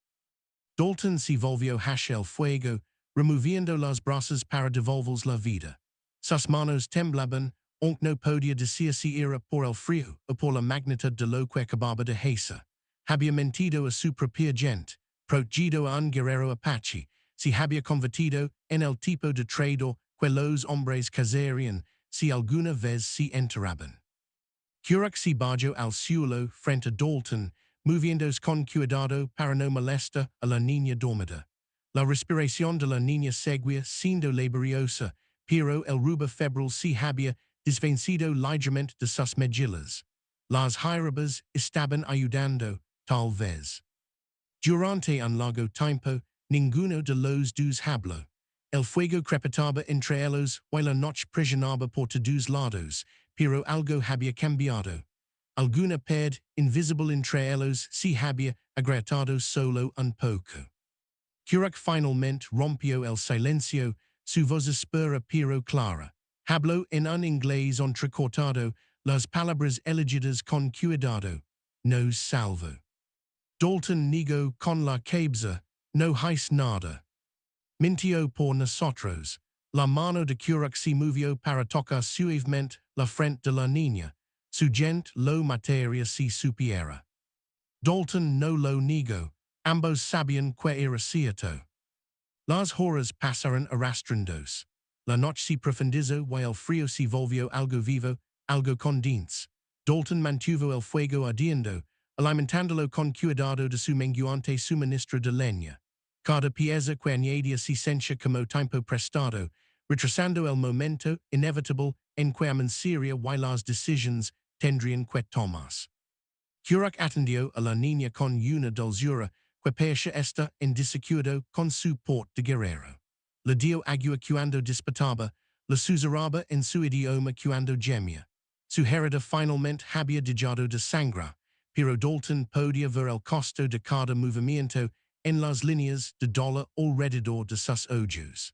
Dalton se volvió hacia el fuego, removiendo los brazos para devolverles la vida. Sus manos temblaban, aunque no podía decir si era por el frío o por la magnitud de lo que acababa de hacer. Había mentido a su propia gente, protegido a un guerrero Apache, se había convertido en el tipo de traidor que los hombres cazarían si alguna vez se enteraban. Kerouac se bajó al suelo frente a Dalton, moviéndose con cuidado para no molestar a la niña dormida. La respiración de la niña seguía siendo laboriosa, pero el rubor febril se había desvanecido ligeramente de sus mejillas. Las jirabas estaban ayudando, tal vez. Durante un largo tiempo, ninguno de los dos habló. El fuego crepitaba entre ellos y la noche presionaba por todos lados, pero algo había cambiado. Alguna pared invisible entre ellos se había agrietado solo un poco. Kerouac finalmente rompió el silencio, su voz áspera pero clara. Habló en un inglés entrecortado, las palabras elegidas con cuidado. Nos salvo. Dalton negó con la cabeza, no hice nada. Mintió por nosotros. La mano de Kerouac se movió para tocar suavemente la frente de la niña. Su gente lo mataría si supiera. Dalton no lo negó. Ambos sabían que era cierto. Las horas pasaron arrastrándose. La noche se profundizó y el frío se volvió algo vivo, algo con dientes. Dalton mantuvo el fuego ardiendo, alimentándolo con cuidado de su menguante suministro de leña. Cada pieza que añadía se sentía como tiempo prestado, retrasando el momento inevitable en que amenazaría y las decisiones tendrían que tomarse. Kerouac atendió a la niña con una dulzura que parecía estar en desacuerdo con su porte de guerrero. Le dio agua cuando disputaba, le susurraba en su idioma cuando gemía. Su herida finalmente había dejado de sangrar, pero Dalton podía ver el costo de cada movimiento en las líneas de dolor alrededor de sus ojos.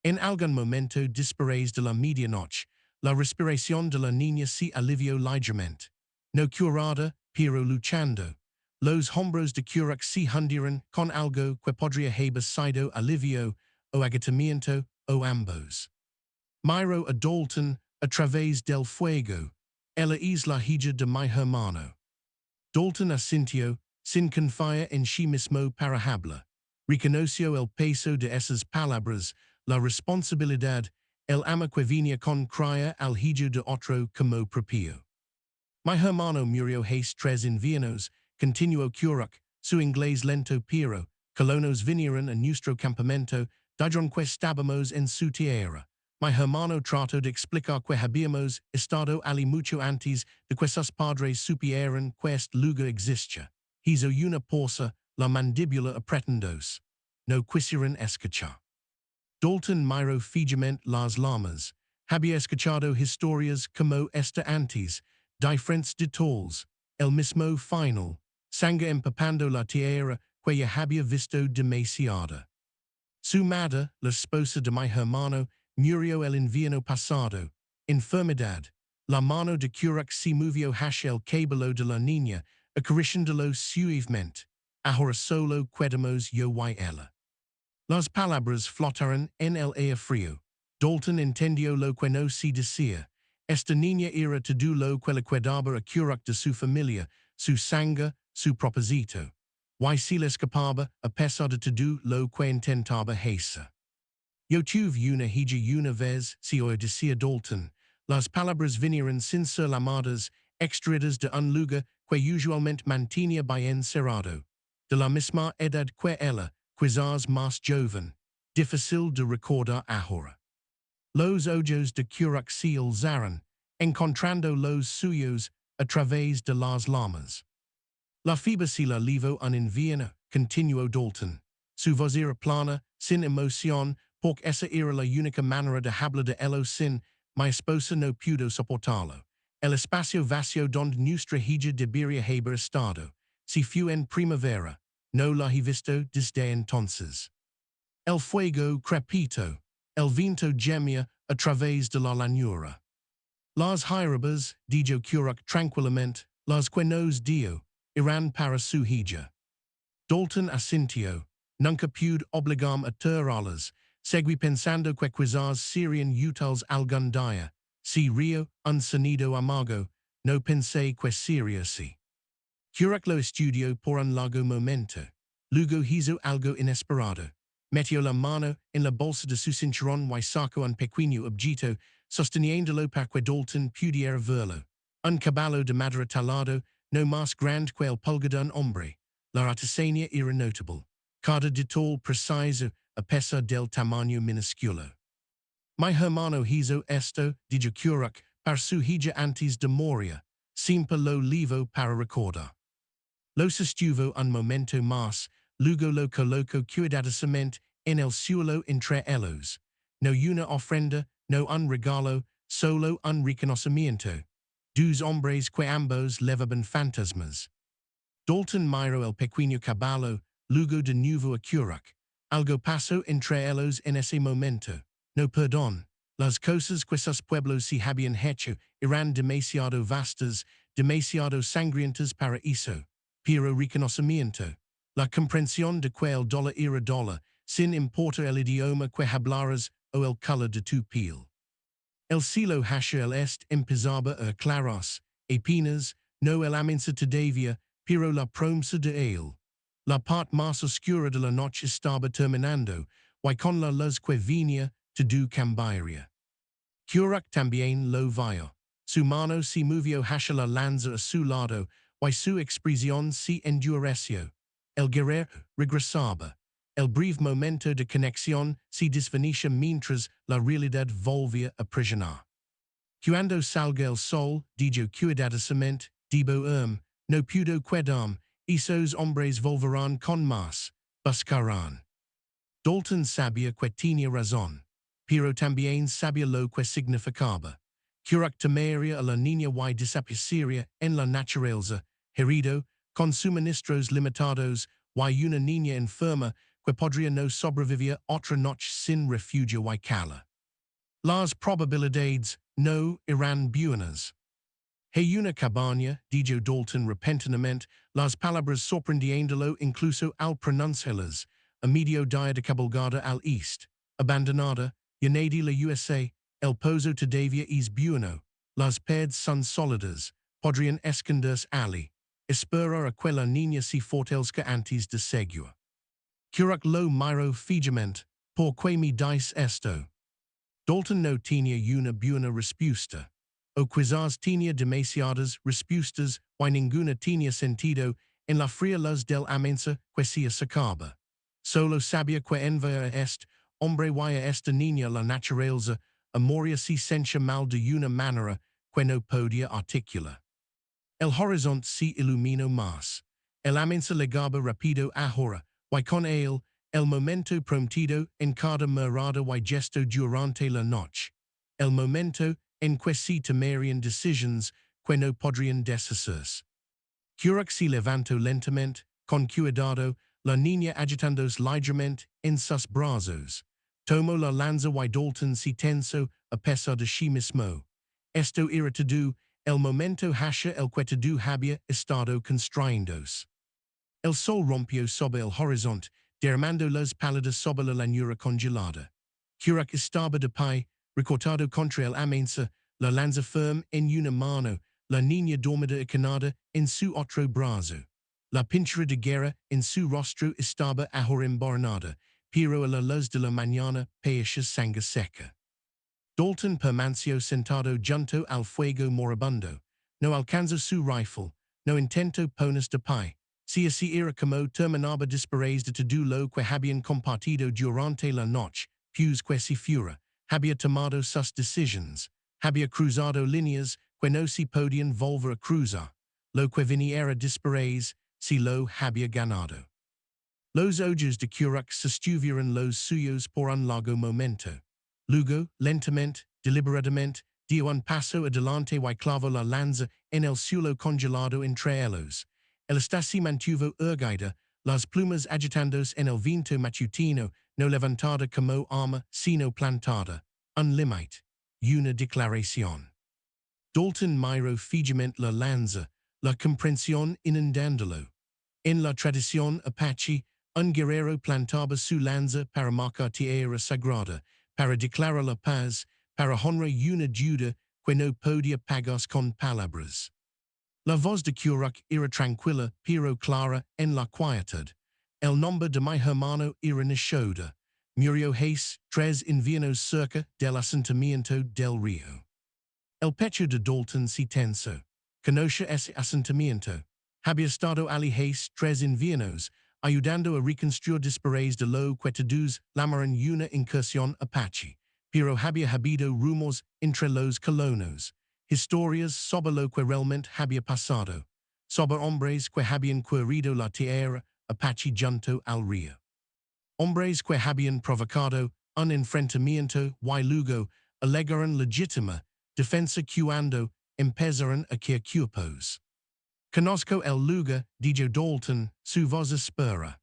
En algún momento después de la medianoche, la respiración de la niña se alivió ligeramente. No curada, pero luchando. Los hombros de Kerouac se hundieron con algo que podría haber sido alivio o agotamiento o ambos. Miró a Dalton a través del fuego. Ella es la hija de mi hermano. Dalton Asintio, sin confía en sí mismo para hablar. Reconoció el peso de esas palabras, la responsabilidad, el ama que venía con cría al hijo de otro como propio. Mi hermano murió hace 3 inviernos, continuó Curach, su inglés lento pero, colonos vinieron a nuestro campamento, dijeron que estábamos en su tierra. Mi hermano trató de explicar que habíamos estado allí mucho antes de que sus padres supieran que este lugar existía. Hizo una pausa, la mandíbula apretándose. No quisieron escuchar. Dalton miró fijamente las llamas. Había escuchado historias como esta antes, diferentes detalles, el mismo final, sangre empapando la tierra que ya había visto demasiada. Su madre, la esposa de mi hermano, murió el invierno pasado. Enfermedad. La mano de Curach se movió hacia el cabello de la niña, acariciándolo suavemente. Ahora solo quedamos yo y ella. Las palabras flotaron en el aire frío. Dalton entendió lo que no se decía. Esta niña era todo lo que le quedaba a Curach de su familia, su sangre, su propósito. Y se le escapaba a pesar de todo lo que intentaba hacer. Yo tuve una hija una vez, se oye decía Dalton. Las palabras vinieron sin ser llamadas, extraídas de un lugar que usualmente mantenía bien cerrado. De la misma edad que ella, quizás más joven. Difícil de recordar ahora. Los ojos de Curach se alzaron, encontrando los suyos a través de las llamas. La fiebre se la llevó un invierno, continuó Dalton. Su voz era plana, sin emoción, porque esa era la única manera de hablar de ello sin mi esposa no pudo soportarlo. El espacio vacío donde nuestra hija debería haber estado. Si fue en primavera, no la he visto desde entonces. El fuego crepitó, el viento gemía a través de la llanura. Las hierbas, dijo Curach tranquilamente, las que nos dio, irán para su hija. Dalton asintió, nunca pude obligarme a tirarlas, seguí pensando que quizás serían útiles algún día. Si río, un sonido amargo, no pensé que sería así. Curach lo estudió por un largo momento. Luego hizo algo inesperado. Metió la mano en la bolsa de su cinturón y sacó un pequeño objeto, sosteniéndolo para que Dalton pudiera verlo. Un caballo de madera talado, no más grande que el pulgar de un hombre. La artesanía era notable. Cada detalle preciso a pesar del tamaño minúsculo. Mi hermano hizo esto, dijo Curach, para su hija antes de morir. Siempre lo llevo para recordar. Lo sostuvo un momento más, luego lo colocó cuidadosamente en el suelo entre ellos. No una ofrenda, no un regalo, solo un reconocimiento. Dos hombres que ambos llevaban fantasmas. Dalton miró el pequeño caballo, luego de nuevo a Curach. Algo pasó entre ellos en ese momento. No perdón. Las cosas que sus pueblos se habían hecho eran demasiado vastas, demasiado sangrientas para eso. Pero reconocimiento. La comprensión de que el dólar era dólar, sin importar el idioma que hablaras o el color de tu piel. El cielo hacia el este empezaba a aclararse, apenas, no el amanecer todavía, pero la promesa de él. La parte más oscura de la noche estaba terminando, y con la luz que venía, todo cambiaría. Curach también lo vio. Su mano se movió hacia la lanza a su lado, y su expresión se endureció. El guerrero regresaba. El breve momento de conexión se desvanecía mientras la realidad volvía a aprisionar. Cuando salga el sol, dijo cuidadosamente, no puedo quedarme, esos hombres volverán con más, buscarán. Dalton sabía que tenía razón, pero también sabía lo que significaba. Curach temaría a la niña y desaparecería en la naturaleza, herido, con suministros limitados, y una niña enferma que podría no sobrevivir otra noche sin refugio y cala. Las probabilidades no eran buenas. Hay una cabaña, dijo Dalton repentinamente, las palabras sorprendiéndolo incluso al pronunciarlas, a medio día de cabalgada al este, abandonada, Yanadi la USA, el pozo todavía es bueno, las paredes son sólidas, podrían esconderse allí. espera aquella niña si fortelska antes de segua. Curac lo miro figament, porque mi dice esto. Dalton no tinha una buena respuesta. O quizás tinha demasiadas respuestas, y ninguna tinha sentido, en la fría luz del Amanecer que se acaba. Solo sabia que envia est, hombre y esta niña la naturaleza, amoria si sentia mal de una manera, que no podia articula. El horizonte se iluminó más. El Amanecer legaba rapido ahora, y con él, el momento prometido en cada mirada y gesto durante la noche. El momento en que se tomarían decisiones que no podrían deshacerse. Curac se levantó lentamente, con cuidado, la niña agitándose ligeramente en sus brazos. Tomó la lanza y Dalton se tensó a pesar de sí mismo. Esto era todo, el momento hacia el que todo había estado construyéndose. El sol rompió sobre el horizonte, derramando las pálidas sobre la llanura congelada. Curac estaba de pie, recortado contra el Amanecer, la lanza firme en una mano, la niña dormida y canada en su otro brazo. La pintura de guerra en su rostro estaba ahora embarnada, pero a la luz de la mañana parecía sangre seca. Dalton permaneció sentado junto al fuego moribundo. No alcanzó su rifle, no intentó ponerse de pie. Si así era como terminaba después de todo lo que habían compartido durante la noche, pues que si fuera, había tomado sus decisiones, había cruzado líneas que no se podían volver a cruzar, lo que viniera después, si lo había ganado. Los ojos de Curac sostuvieron los suyos por un largo momento. Luego, lentamente, deliberadamente, dio un paso adelante y clavó la lanza en el suelo congelado entre ellos. El asta se mantuvo erguida, las plumas agitándose en el viento matutino, no levantada como arma, sino plantada. Un límite. Una declaración. Dalton miró fijamente la lanza, la comprensión inundándolo. En la tradición Apache, un guerrero plantaba su lanza para marcar tierra sagrada, para declarar la paz, para honrar una deuda que no podía pagarse con palabras. La voz de Curac era tranquila pero clara en la quietud. El nombre de mi hermano era Nishoda. Murió hace 3 inviernos cerca del asentamiento del río. El pecho de Dalton se tensó. Conoce ese asentamiento. Había estado allí hace 3 inviernos, ayudando a reconstruir después de lo que todos llamaron una incursión Apache, pero había habido rumores entre los colonos, historias sobre lo que realmente había pasado, sobre hombres que habían corrido la tierra Apache junto al río. Hombres que habían provocado un enfrentamiento y luego alegaron legítima defensa cuando empezaron a caer cuerpos. Conozco el lugar, dijo Dalton, su voz espera.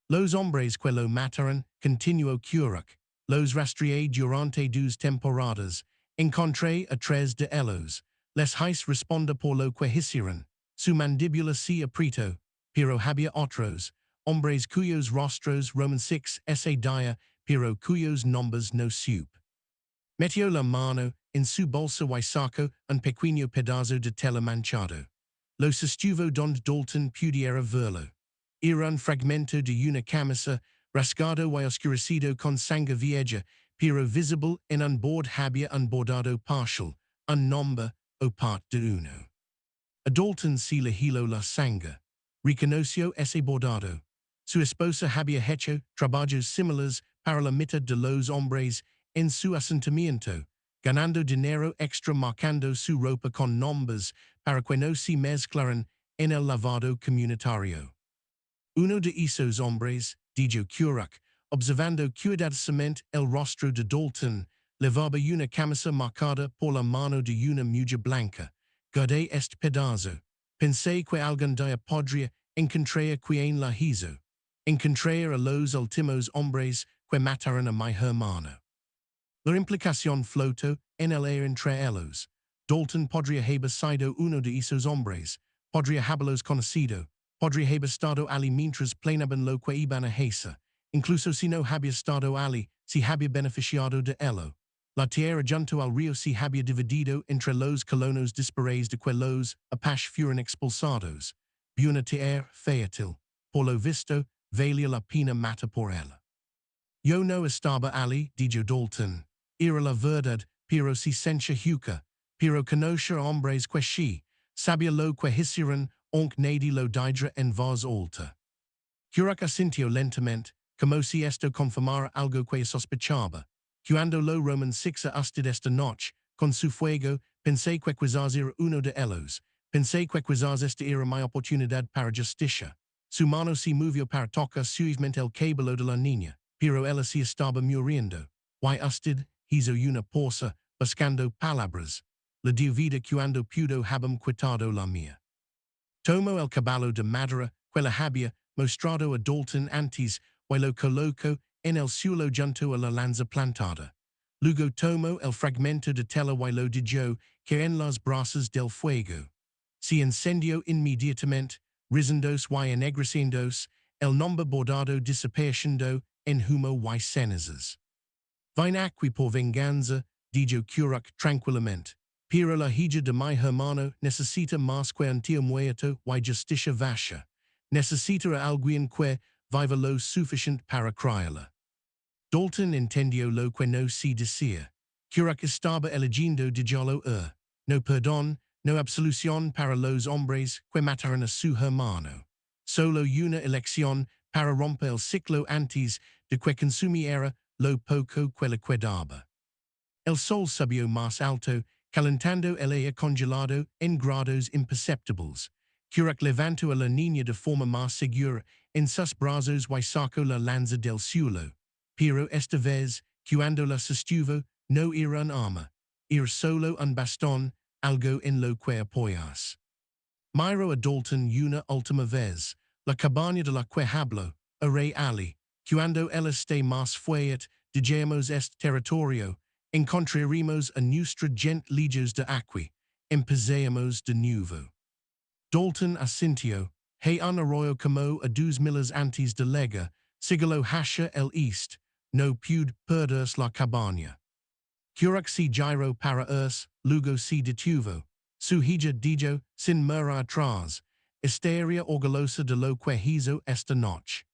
Los hombres que lo mataron, continuó Curac, los rastreé durante 2 temporadas, encontré a 3 de ellos, les hice responder por lo que hicieron, su mandíbula se apretó, pero había otros, hombres cuyos rostros Roman 6 ese día, pero cuyos nombres no supe. Metió la mano en su bolsa y sacó un pequeño pedazo de tela manchado. Lo sostuvo donde Dalton pudiera verlo. Era un fragmento de una camisa, rasgado y oscurecido con sangre vieja, pero visible en un bord había un bordado partial, un nombre, o parte de uno. A Dalton se le heló la sangre. Reconoció ese bordado. Su esposa había hecho trabajos similares para la mitad de los hombres en su asentamiento, ganando dinero extra marcando su ropa con nombres para que no se mezclaran en el lavado comunitario. Uno de esos hombres, dijo Curac, observando cuidadosamente el rostro de Dalton, llevaba una camisa marcada por la mano de una mujer blanca. Guardé este pedazo. Pensé que algún día podría encontrar quien la hizo. Encontrar a los últimos hombres que mataron a mi hermano. La implicación flotó en el aire entre ellos. Dalton podría haber sido uno de esos hombres, podría haberlos conocido, podría haber estado allí mientras planeaban lo que iban a hacer, incluso si no había estado allí, si había beneficiado de ello. La tierra junto al río se había dividido entre los colonos después de que los Apache fueron expulsados. Buena tier, featil, por lo visto, valia la pena mata por ella. Yo no estaba ali, dijo Dalton, era la verdad, pero si sencha huca, pero conocer hombres que sí, sabia lo que hicieron, aunque nadie lo diga en voz alta. Curac asintió lentamente, como si esto confirmara algo que sospechaba. Cuando lo Roman sixa usted esta noche, con su fuego, pensé que quizás era uno de ellos. Pensé que quizás esta era mi oportunidad para justicia. Su mano se movió para tocar suavemente el cabello de la niña, pero ella se estaba muriendo. Why usted hizo una pausa, buscando palabras. Le dio vida cuando pudo habam quitado la mía. Tomo el caballo de madera, quella había mostrado a Dalton antes, y lo coloco en el suelo junto a la lanza plantada. Luego tomo el fragmento de tela y lo dijo que en las brasas del fuego. Se encendió inmediatamente, rizendos y ennegreciendos, el nombre bordado desapareciendo en humo y cenizas. Vine aquí por venganza, dijo Curac tranquilamente. Pero la hija de mi hermano necesita más que un tío muerto y justicia vasha. Necesita a alguien que viva lo suficiente para criarla. Dalton entendió lo que no se decía. Curac estaba eligiendo diálogo no perdón, no absolución para los hombres que mataron a su hermano. Solo una elección para romper el ciclo antes de que consumiera lo poco que le quedaba. El sol subió más alto, calentando el aire congelado en grados imperceptibles. Curac levantó a la niña de forma más segura en sus brazos y sacó la lanza del suelo. Pero esta vez, cuando la sostuvo, no era un arma. Era solo un bastón, algo en lo que apoyas. Miró a Dalton una última vez, la cabaña de la que habló, a Rey Ali. Cuando él esté más fuerte, digamos este territorio, encontraremos a nuestra gente lejos de aquí. Empezamos de nuevo. Dalton asintió, hay un arroyo como a 2 millas antes de lega, sigalo hacia el east, no pude perderse la cabaña. Curac se giró para luego se detuvo. Su hija dijo, sin mirar atrás, estaría orgullosa de lo que hizo esta noche.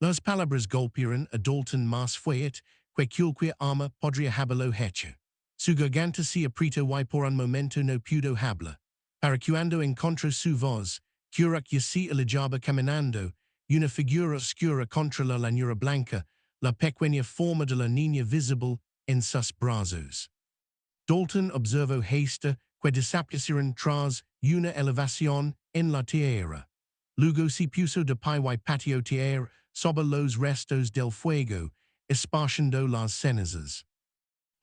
Las palabras golpearon a Dalton más fuerte que cualquier arma podría haberlo hecho. Su garganta se apretó y por un momento no pudo hablar. Para cuando encontró su voz, Curac ya se alejaba caminando, una figura oscura contra la llanura blanca, la pequeña forma de la niña visible en sus brazos. Dalton observó hasta que desaparecieron tras una elevación en la tierra. Luego se puso de pie y pateó tierra sobre los restos del fuego, esparciendo las cenizas.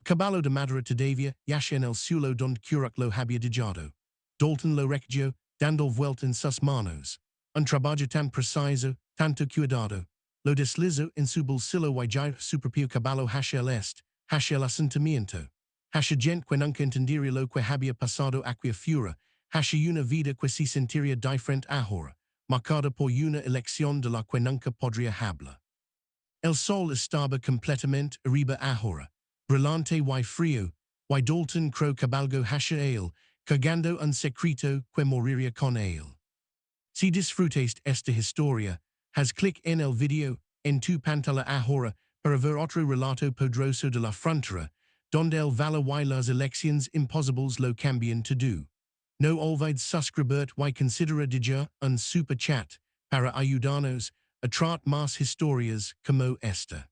Caballo de madera todavía yace en el suelo donde Curac lo había dejado. Dalton lo recogió, dando vuelta en sus manos. Un trabajo tan preciso, tanto cuidado. Lo deslizó en su bolsillo y giró su propio caballo hacia el este, hacia el asentamiento. Hacia gente que nunca entendería lo que había pasado aquella fura, hacia una vida que se sentiría diferente ahora, marcada por una elección de la que nunca podría hablar. El sol estaba completamente arriba ahora, brillante y frío, y Dalton Crowe cabalgó hacia él, cargando un secreto que moriría con él. Si disfrutaste esta historia, haz clic en el video, en tu pantalla ahora, para ver otro relato poderoso de la frontera, donde el valor y las elecciones imposibles lo cambian todo. No olvides suscribirte y considera dejar un super chat para ayudarnos a traer más historias como esta.